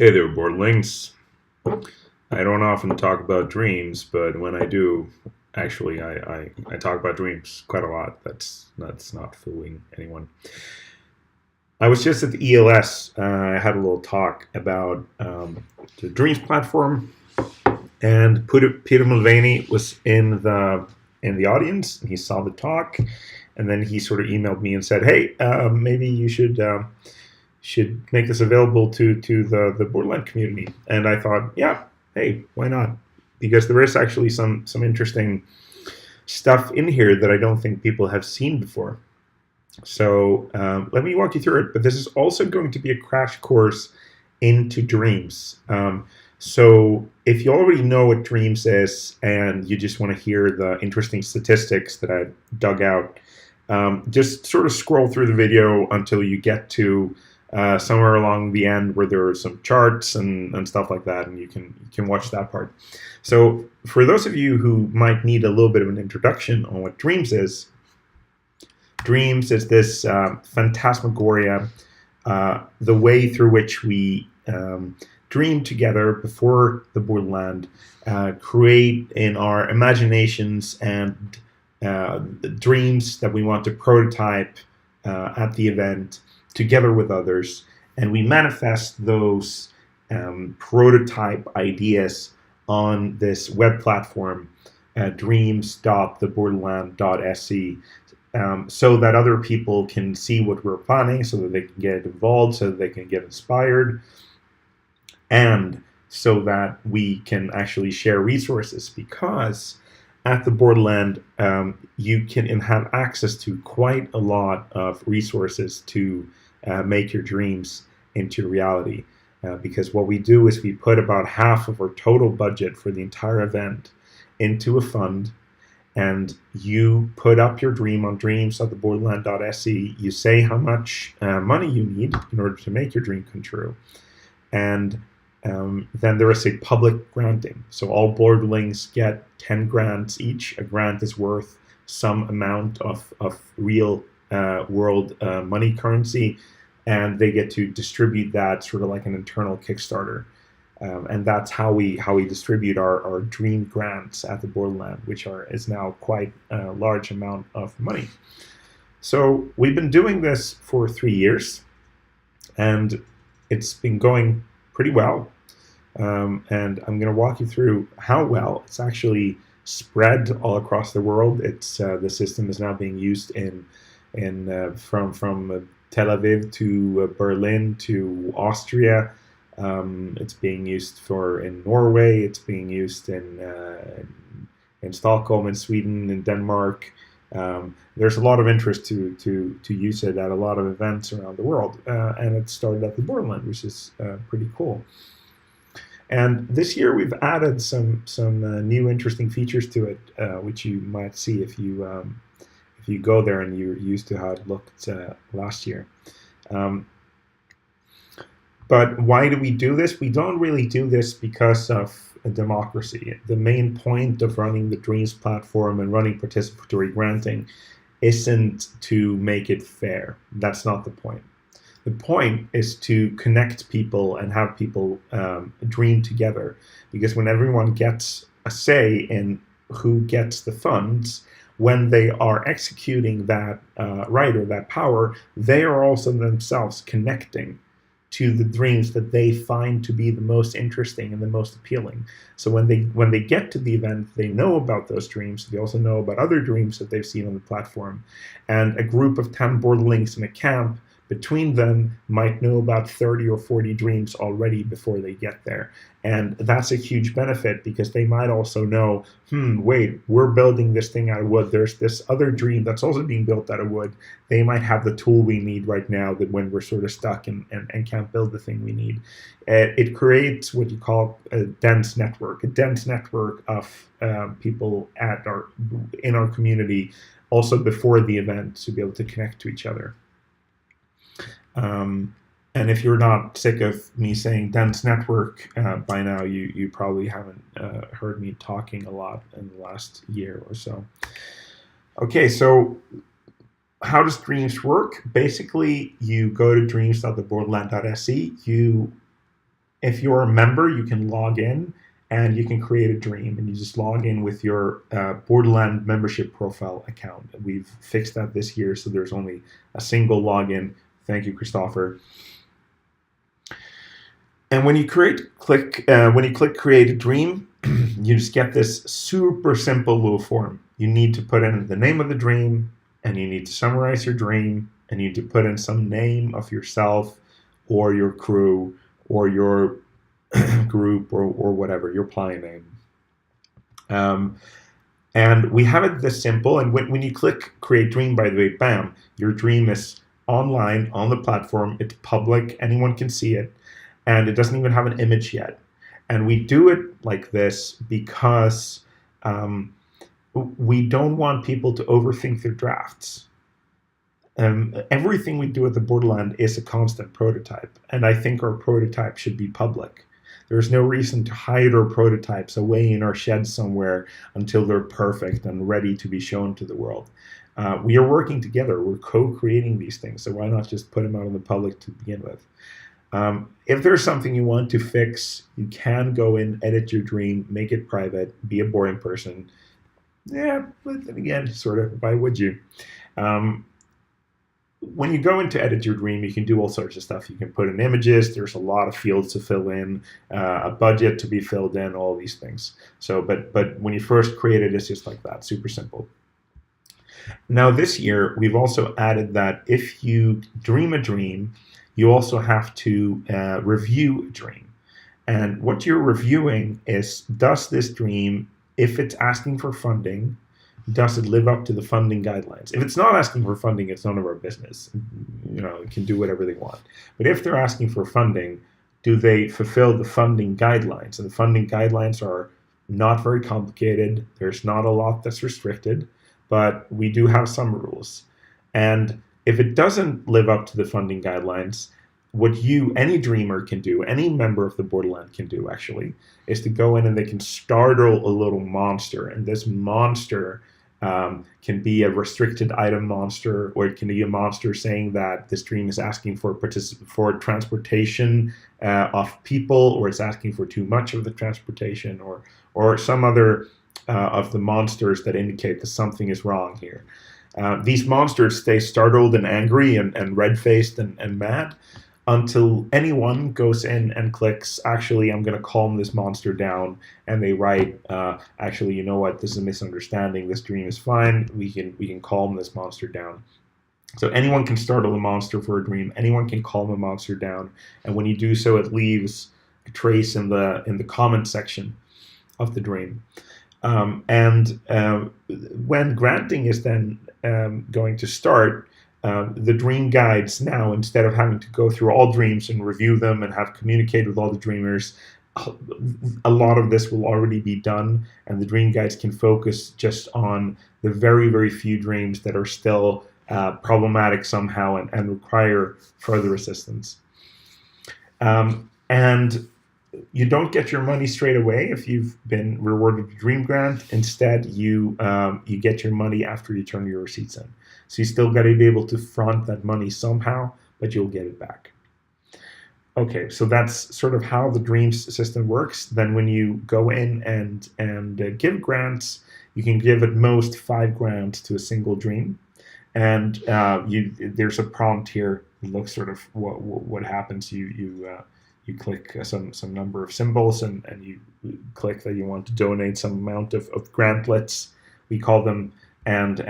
Hey there, Borderlings. I don't often talk about dreams, but when I do, actually, I talk about dreams quite a lot. That's not fooling anyone. I was just at the ELS. I had a little talk about the Dreams platform, and Peter Mulvaney was in the audience. And he saw the talk, and then he sort of emailed me and said, "Hey, maybe you should make this available to the Borderland community." And I thought, yeah, hey, why not? Because there is actually some interesting stuff in here that I don't think people have seen before. So let me walk you through it. But this is also going to be a crash course into dreams. So if you already know what dreams is and you just want to hear the interesting statistics that I've dug out, just sort of scroll through the video until you get to somewhere along the end where there are some charts and stuff like that, and you can watch that part. So for those of you who might need a little bit of an introduction on what dreams is this phantasmagoria, the way through which we dream together before the borderland, create in our imaginations and dreams that we want to prototype at the event together with others, and we manifest those prototype ideas on this web platform, dreams.theborderland.se, so that other people can see what we're planning, so that they can get involved, so that they can get inspired, and so that we can actually share resources. Because at the Borderland, you can have access to quite a lot of resources to make your dreams into reality. Because what we do is we put about half of our total budget for the entire event into a fund, and you put up your dream on dreams.theborderland.se. You say how much money you need in order to make your dream come true, and then there is a public granting. So all Borderlings get 10 grants each. A grant is worth some amount of real world money currency, and they get to distribute that sort of like an internal Kickstarter. And that's how we distribute our dream grants at the Borderland, which is now quite a large amount of money. So we've been doing this for 3 years, and it's been going pretty well. And I'm going to walk you through how well it's actually spread all across the world. It's the system is now being used from Tel Aviv to Berlin to Austria. It's being used in Norway. It's being used in Stockholm, in Sweden, in Denmark. There's a lot of interest to use it at a lot of events around the world, and it started at the Borderland, which is pretty cool. And this year we've added some new interesting features to it, which you might see if you go there and you're used to how it looked last year. But why do we do this? We don't really do this because of a democracy. The main point of running the Dreams platform and running participatory granting isn't to make it fair. That's not the point. The point is to connect people and have people dream together. Because when everyone gets a say in who gets the funds, when they are executing that right or that power, they are also themselves connecting to the dreams that they find to be the most interesting and the most appealing. So when they get to the event, they know about those dreams. They also know about other dreams that they've seen on the platform. And a group of 10 Borderlings in a camp between them might know about 30 or 40 dreams already before they get there. And that's a huge benefit, because they might also know, wait, we're building this thing out of wood. There's this other dream that's also being built out of wood. They might have the tool we need right now, that when we're sort of stuck and can't build the thing we need. It creates what you call a dense network of people in our community, also before the event, to be able to connect to each other. And if you're not sick of me saying dense network by now, you probably haven't heard me talking a lot in the last year or so. Okay, so how does Dreams work? Basically, you go to dreams.theborderland.se, you if you're a member, you can log in and you can create a dream, and you just log in with your Borderland membership profile account. We've fixed that this year, so there's only a single login. Thank you, Christopher. And when you click create a dream, you just get this super simple little form. You need to put in the name of the dream, and you need to summarize your dream, and you need to put in some name of yourself or your crew or your group or whatever, your client name. And we have it this simple. And when you click create dream, by the way, bam, your dream is online on the platform. It's public. Anyone can see it. And it doesn't even have an image yet. And we do it like this because we don't want people to overthink their drafts. Everything we do at the Borderland is a constant prototype. And I think our prototype should be public. There's no reason to hide our prototypes away in our shed somewhere until they're perfect and ready to be shown to the world. We are working together. We're co-creating these things. So why not just put them out in the public to begin with? If there's something you want to fix, you can go in, edit your dream, make it private, be a boring person. Yeah, but then again, sort of, why would you? When you go in to edit your dream, you can do all sorts of stuff. You can put in images. There's a lot of fields to fill in, a budget to be filled in, all these things. So, but when you first create it, it's just like that, super simple. Now this year, we've also added that if you dream a dream, you also have to review a dream. And what you're reviewing is, does this dream, if it's asking for funding, does it live up to the funding guidelines? If it's not asking for funding, it's none of our business. It can do whatever they want. But if they're asking for funding, do they fulfill the funding guidelines? And the funding guidelines are not very complicated. There's not a lot that's restricted, but we do have some rules. And if it doesn't live up to the funding guidelines, what any dreamer can do, any member of the Borderland can do actually, is to go in and they can startle a little monster. And this monster can be a restricted item monster, or it can be a monster saying that this dream is asking for transportation of people, or it's asking for too much of the transportation, or some other of the monsters that indicate that something is wrong here. These monsters stay startled and angry and red-faced and mad until anyone goes in and clicks, actually, I'm going to calm this monster down, and they write, actually, you know what, this is a misunderstanding, this dream is fine, we can calm this monster down. So anyone can startle a monster for a dream, anyone can calm a monster down, and when you do so, it leaves a trace in the comment section of the dream. And when granting is then going to start, the dream guides now, instead of having to go through all dreams and review them and have communicated with all the dreamers, a lot of this will already be done, and the dream guides can focus just on the very, very few dreams that are still problematic somehow and require further assistance. And you don't get your money straight away if you've been rewarded with a dream grant. Instead, you get your money after you turn your receipts in. So you still got to be able to front that money somehow, but you'll get it back. Okay, so that's sort of how the dreams system works. Then when you go in and give grants, you can give at most 5 grants to a single dream. And there's a prompt here that looks sort of what happens. You click some number of symbols and you click that you want to donate some amount of grantlets, we call them, and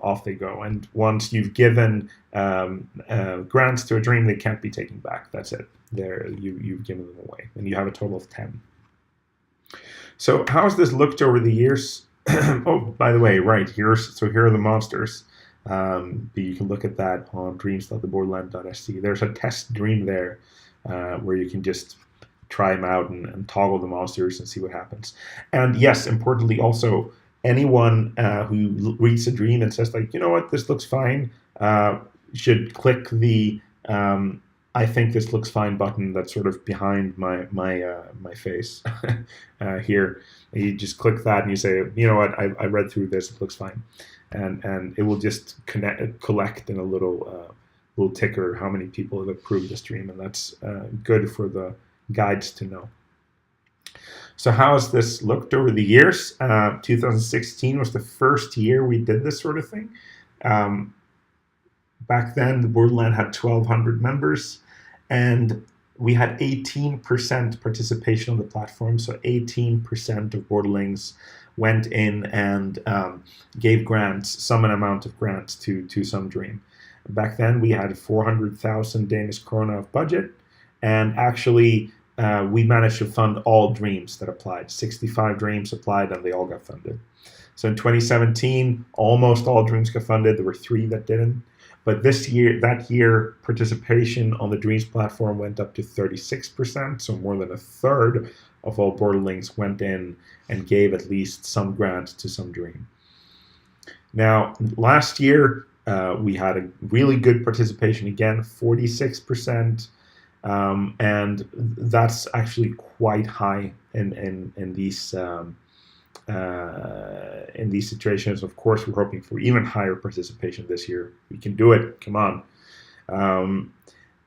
off they go. And once you've given grants to a dream, they can't be taken back. That's it. You've given them away, and you have a total of 10. So how has this looked over the years? Oh, by the way, right, here are the monsters. You can look at that on dreams.theborderland.se. There's a test dream there where you can just try them out and toggle the monsters and see what happens. And yes, importantly also, anyone who reads a dream and says, like, you know what, this looks fine, should click the I think this looks fine button that's sort of behind my face here. You just click that and you say, you know what, I read through this, it looks fine. And it will just collect in a little ticker how many people have approved this dream, and that's good for the guides to know. So how has this looked over the years? 2016 was the first year we did this sort of thing. Back then, the Borderland had 1,200 members, and we had 18% participation on the platform. So 18% of Borderlings went in and gave grants, some amount of grants to some dream. Back then, we had 400,000 Danish krona of budget, and actually, we managed to fund all dreams that applied. 65 dreams applied, and they all got funded. So in 2017, almost all dreams got funded. There were 3 that didn't. But that year, participation on the Dreams platform went up to 36%, so more than a third of all Borderlings went in and gave at least some grant to some dream. Now, last year, we had a really good participation again, 46%, and that's actually quite high in these situations. Of course, we're hoping for even higher participation this year. We can do it. Come on.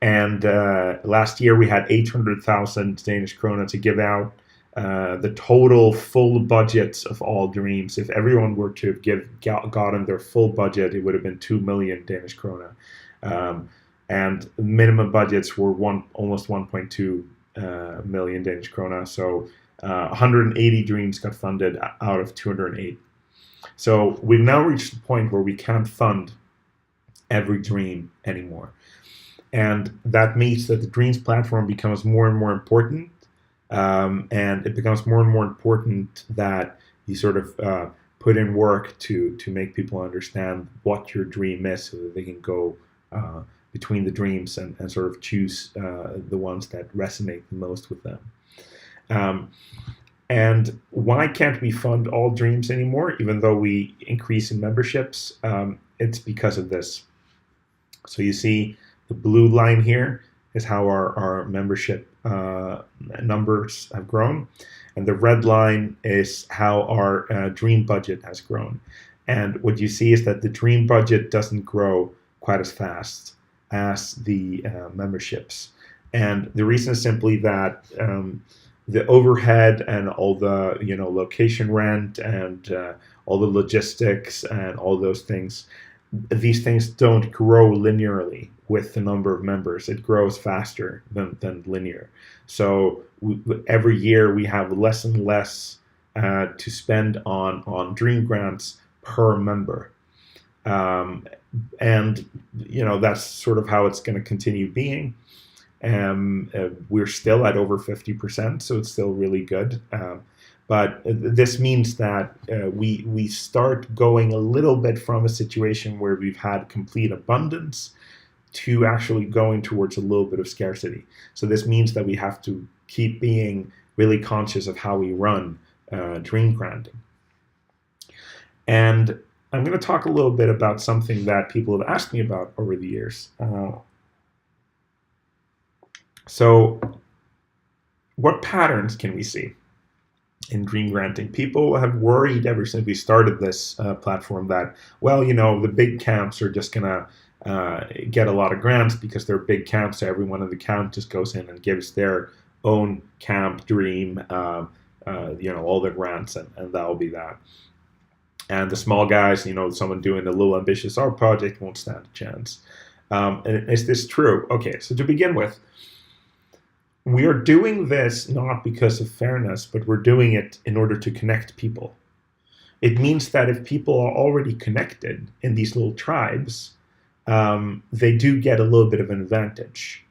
Last year we had 800,000 Danish krona to give out. The total full budgets of all dreams, if everyone were to have gotten their full budget, it would have been 2 million Danish krona. And minimum budgets were almost 1.2 million Danish krona. So 180 dreams got funded out of 208. So we've now reached the point where we can't fund every dream anymore. And that means that the Dreams platform becomes more and more important. And it becomes more and more important that you sort of put in work to make people understand what your dream is, so that they can go between the dreams and sort of choose the ones that resonate the most with them. And why can't we fund all dreams anymore, even though we increase in memberships? It's because of this. So you see the blue line here is how our membership numbers have grown. And the red line is how our dream budget has grown. And what you see is that the dream budget doesn't grow quite as fast as the memberships. And the reason is simply that the overhead and all the location rent and all the logistics and all those things, these things don't grow linearly with the number of members. It grows faster than linear. So every year we have less and less to spend on dream grants per member. And that's sort of how it's going to continue being. We're still at over 50%, so it's still really good. But this means that we start going a little bit from a situation where we've had complete abundance to actually going towards a little bit of scarcity. So this means that we have to keep being really conscious of how we run dream granting. And I'm going to talk a little bit about something that people have asked me about over the years. So what patterns can we see in dream granting? People have worried ever since we started this platform that, the big camps are just going to get a lot of grants because they're big camps, so everyone in the camp just goes in and gives their own camp dream, all their grants, and that'll be that. And the small guys, someone doing a little ambitious art project won't stand a chance. And is this true? Okay, so to begin with, we are doing this not because of fairness, but we're doing it in order to connect people. It means that if people are already connected in these little tribes, they do get a little bit of an advantage.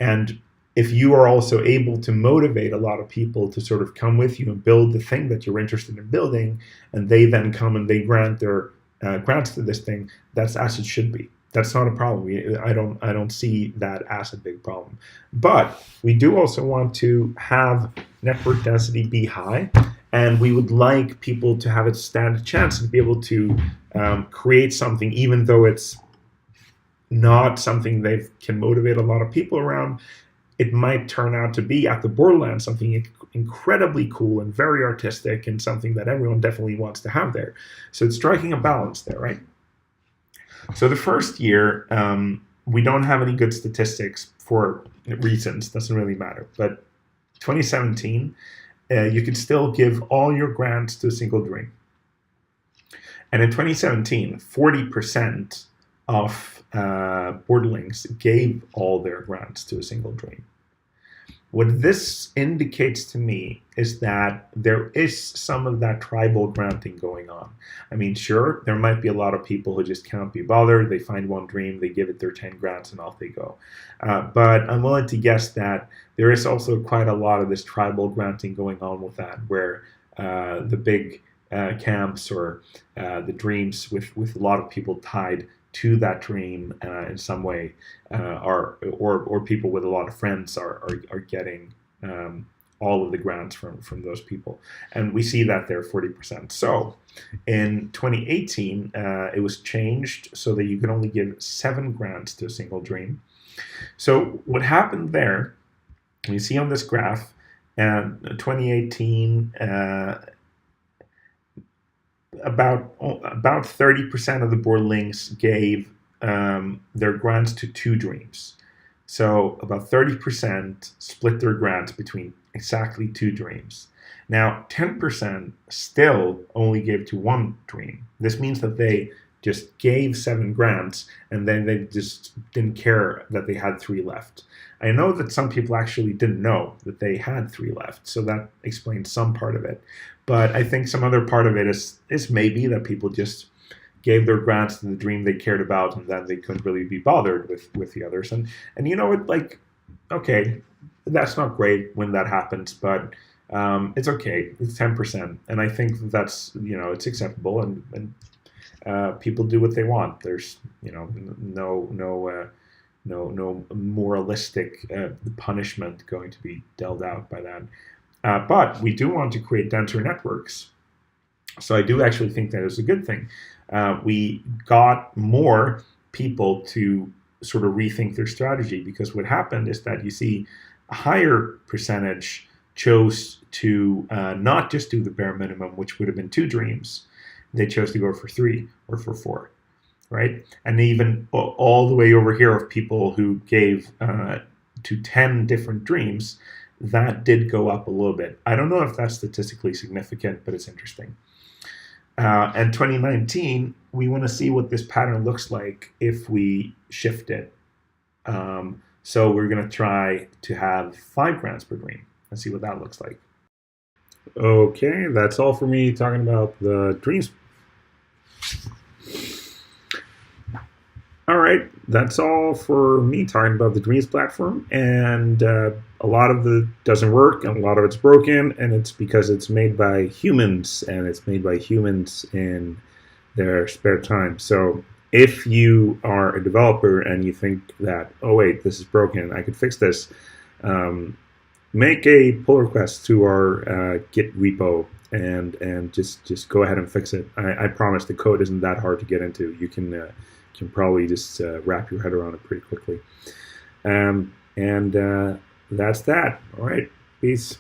And if you are also able to motivate a lot of people to sort of come with you and build the thing that you're interested in building, and they then come and they grant their grants to this thing, that's as it should be. That's not a problem. I don't see that as a big problem. But we do also want to have network density be high, and we would like people to have a stand a chance and be able to create something, even though it's not something they can motivate a lot of people around. It might turn out to be at the Borderland something incredibly cool and very artistic and something that everyone definitely wants to have there. So it's striking a balance there, right? So the first year, we don't have any good statistics for reasons, doesn't really matter. But 2017, you can still give all your grants to a single dream. And in 2017, 40% of borderlings gave all their grants to a single dream. What this indicates to me is that there is some of that tribal granting going on. I mean, sure, there might be a lot of people who just can't be bothered. They find one dream, they give it their 10 grants, and off they go. But I'm willing to guess that there is also quite a lot of this tribal granting going on with that, where the big camps or the dreams with a lot of people tied to that dream in some way, or people with a lot of friends are getting all of the grants from those people, and we see that they're 40%. So in 2018, it was changed so that you could only give 7 grants to a single dream. So what happened there, you see on this graph, 2018. About 30% of the borderlings gave their grants to 2 dreams. So about 30% split their grants between exactly 2 dreams. Now 10% still only gave to 1 dream. This means that they just gave 7 grants and then they just didn't care that they had 3 left. I know that some people actually didn't know that they had 3 left, so that explains some part of it. But I think some other part of it is maybe that people just gave their grants to the dream they cared about, and then they couldn't really be bothered with the others. And you know, like, okay, that's not great when that happens, but it's okay. It's 10%, and I think that's, you know, it's acceptable, and people do what they want. There's, you know, no moralistic punishment going to be dealt out by that. But we do want to create denser networks. So I do actually think that is a good thing. We got more people to sort of rethink their strategy, because what happened is that you see a higher percentage chose to not just do the bare minimum, which would have been 2 dreams. They chose to go for 3 or for 4. Right? And even all the way over here of people who gave to 10 different dreams, that did go up a little bit. I don't know if that's statistically significant, but it's interesting. And 2019, we want to see what this pattern looks like if we shift it. So we're going to try to have 5 grants per dream and see what that looks like. Okay, that's all for me talking about the dreams. All right, that's all for me talking about the Dreams platform, and a lot of it doesn't work, and a lot of it's broken, and it's because it's made by humans, and it's made by humans in their spare time. So if you are a developer and you think that, oh wait, this is broken, I could fix this, make a pull request to our Git repo, and just go ahead and fix it. I promise the code isn't that hard to get into. You can probably just wrap your head around it pretty quickly. And that's that. All right. Peace.